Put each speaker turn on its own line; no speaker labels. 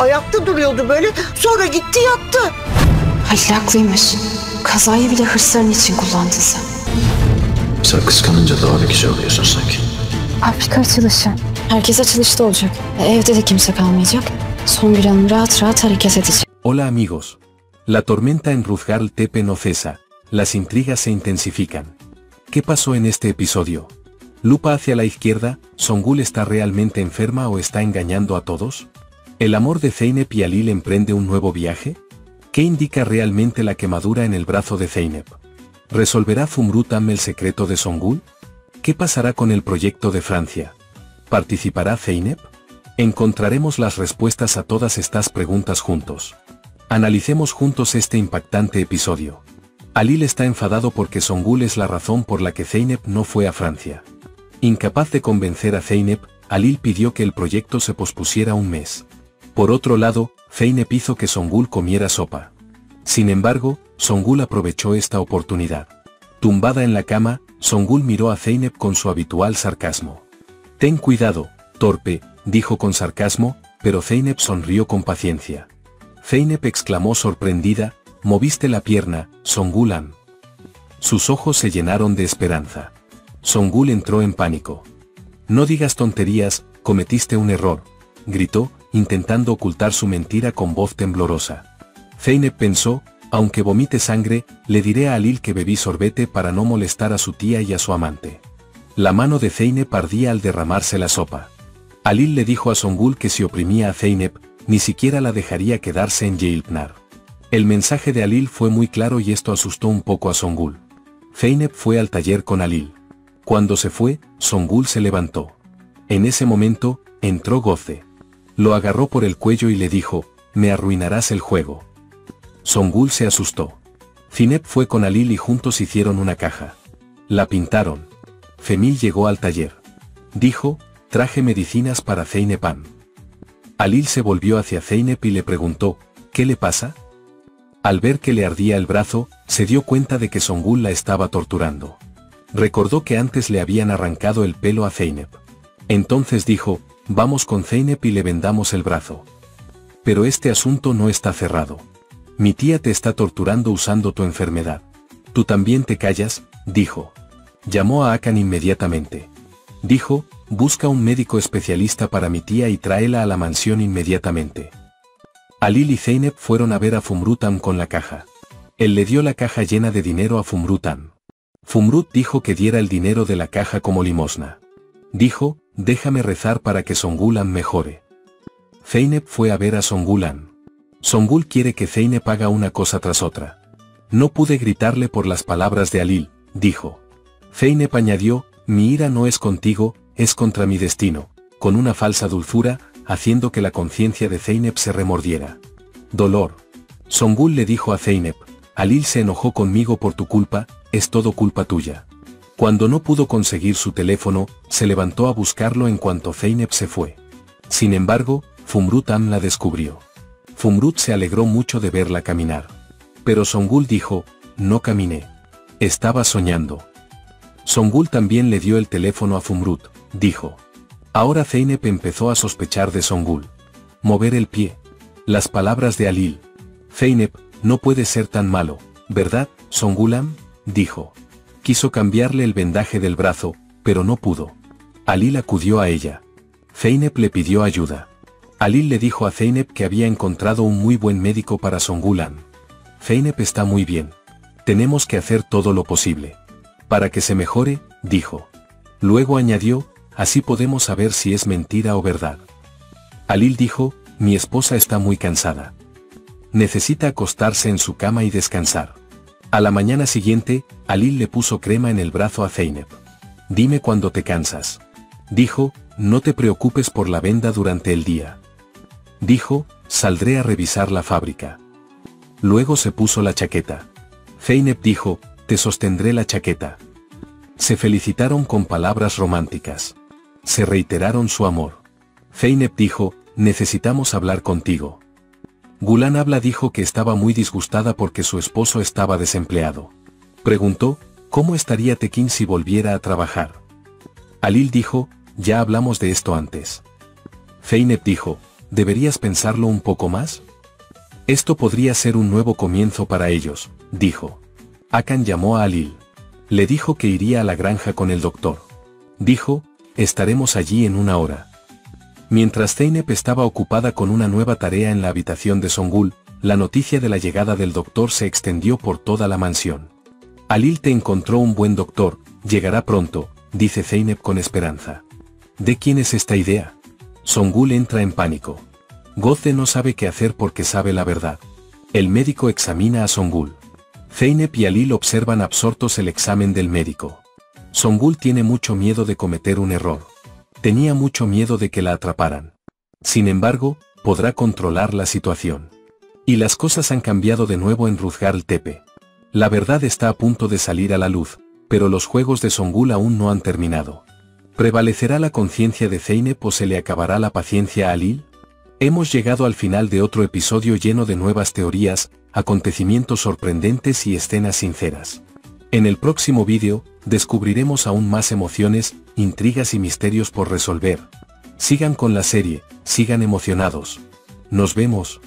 Ayakta duruyordu böyle. Sonra gitti yattı.
Halil haklıymış. Kazayı bile hırsların için kullandın sen.
Sen kıskanınca daha bir kişi oluyorsun sanki.
Fabrika açılışı. Herkes açılışta olacak. Evde de kimse kalmayacak. Songül Hanım rahat rahat hareket edecek.
Hola amigos. La tormenta en Ruzgal Tepe no cesa. Las intrigas se intensifican. ¿Qué pasó en este episodio? Lupa hacia la izquierda, ¿Songül está realmente enferma o está engañando a todos? ¿El amor de Zeynep y Halil emprende un nuevo viaje? ¿Qué indica realmente la quemadura en el brazo de Zeynep? ¿Resolverá Fumrut el secreto de Songül? ¿Qué pasará con el proyecto de Francia? ¿Participará Zeynep? Encontraremos las respuestas a todas estas preguntas juntos. Analicemos juntos este impactante episodio. Halil está enfadado porque Songül es la razón por la que Zeynep no fue a Francia. Incapaz de convencer a Zeynep, Halil pidió que el proyecto se pospusiera un mes. Por otro lado, Zeynep hizo que Songül comiera sopa. Sin embargo, Songül aprovechó esta oportunidad. Tumbada en la cama, Songül miró a Zeynep con su habitual sarcasmo. «Ten cuidado, torpe», dijo con sarcasmo, pero Zeynep sonrió con paciencia. Zeynep exclamó sorprendida, «Moviste la pierna, Songül Han». Sus ojos se llenaron de esperanza. Songül entró en pánico. «No digas tonterías, cometiste un error», gritó, intentando ocultar su mentira con voz temblorosa. Zeynep pensó, «Aunque vomite sangre, le diré a Halil que bebí sorbete para no molestar a su tía y a su amante». La mano de Zeynep ardía al derramarse la sopa. Halil le dijo a Songül que si oprimía a Zeynep, ni siquiera la dejaría quedarse en Yelpnar. El mensaje de Halil fue muy claro y esto asustó un poco a Songül. Zeynep fue al taller con Halil. Cuando se fue, Songül se levantó. En ese momento, entró Goze. Lo agarró por el cuello y le dijo, «Me arruinarás el juego». Songül se asustó. Zeynep fue con Halil y juntos hicieron una caja. La pintaron. Femil llegó al taller. Dijo, «Traje medicinas para Zeynep Han». Halil se volvió hacia Zeynep y le preguntó, «¿Qué le pasa?». Al ver que le ardía el brazo, se dio cuenta de que Songül la estaba torturando. Recordó que antes le habían arrancado el pelo a Zeynep. Entonces dijo, «Vamos con Zeynep y le vendamos el brazo». «Pero este asunto no está cerrado. Mi tía te está torturando usando tu enfermedad». «¿Tú también te callas?», dijo. Llamó a Hakan inmediatamente. Dijo, «Busca un médico especialista para mi tía y tráela a la mansión inmediatamente». Halil y Zeynep fueron a ver a Fumrut con la caja. Él le dio la caja llena de dinero a Fumrut. Fumrut dijo que diera el dinero de la caja como limosna. Dijo, «Déjame rezar para que Songül mejore». Zeynep fue a ver a Songül. Songül quiere que Zeynep haga una cosa tras otra. «No pude gritarle por las palabras de Halil», dijo. Zeynep añadió, «Mi ira no es contigo, es contra mi destino», con una falsa dulzura, haciendo que la conciencia de Zeynep se remordiera. «Dolor». Songül le dijo a Zeynep, «Halil se enojó conmigo por tu culpa, es todo culpa tuya». Cuando no pudo conseguir su teléfono, se levantó a buscarlo en cuanto Zeynep se fue. Sin embargo, Fumrut la descubrió. Fumrut se alegró mucho de verla caminar. Pero Songül dijo, «No caminé. Estaba soñando». Songül también le dio el teléfono a Fumrut, dijo. Ahora Zeynep empezó a sospechar de Songül. Mover el pie. Las palabras de Halil. «Zeynep, no puede ser tan malo, ¿verdad, Songül?», dijo. Quiso cambiarle el vendaje del brazo, pero no pudo. Halil acudió a ella. Zeynep le pidió ayuda. Halil le dijo a Zeynep que había encontrado un muy buen médico para Songül. «Zeynep está muy bien. Tenemos que hacer todo lo posible para que se mejore», dijo. Luego añadió, «Así podemos saber si es mentira o verdad». Halil dijo, «Mi esposa está muy cansada. Necesita acostarse en su cama y descansar». A la mañana siguiente, Halil le puso crema en el brazo a Zeynep. «Dime cuando te cansas». Dijo, «No te preocupes por la venda durante el día». Dijo, «Saldré a revisar la fábrica». Luego se puso la chaqueta. Zeynep dijo, «Te sostendré la chaqueta». Se felicitaron con palabras románticas. Se reiteraron su amor. Zeynep dijo, «Necesitamos hablar contigo». Gulan Abla dijo que estaba muy disgustada porque su esposo estaba desempleado. Preguntó, ¿cómo estaría Tekin si volviera a trabajar? Halil dijo, «Ya hablamos de esto antes». Zeynep dijo, ¿deberías pensarlo un poco más? Esto podría ser un nuevo comienzo para ellos, dijo. Akan llamó a Alil. Le dijo que iría a la granja con el doctor. Dijo, estaremos allí en 1 hora. Mientras Zeynep estaba ocupada con una nueva tarea en la habitación de Songül, la noticia de la llegada del doctor se extendió por toda la mansión. Alil te encontró un buen doctor, llegará pronto, dice Zeynep con esperanza. ¿De quién es esta idea? Songül entra en pánico. Gökçe no sabe qué hacer porque sabe la verdad. El médico examina a Songül. Zeynep y Alil observan absortos el examen del médico. Songül tiene mucho miedo de cometer un error. Tenía mucho miedo de que la atraparan. Sin embargo, podrá controlar la situación. Y las cosas han cambiado de nuevo en Ruzgarl Tepe. La verdad está a punto de salir a la luz, pero los juegos de Songül aún no han terminado. ¿Prevalecerá la conciencia de Zeynep o se le acabará la paciencia a Alil? Hemos llegado al final de otro episodio lleno de nuevas teorías, acontecimientos sorprendentes y escenas sinceras. En el próximo vídeo, descubriremos aún más emociones, intrigas y misterios por resolver. Sigan con la serie, sigan emocionados. Nos vemos.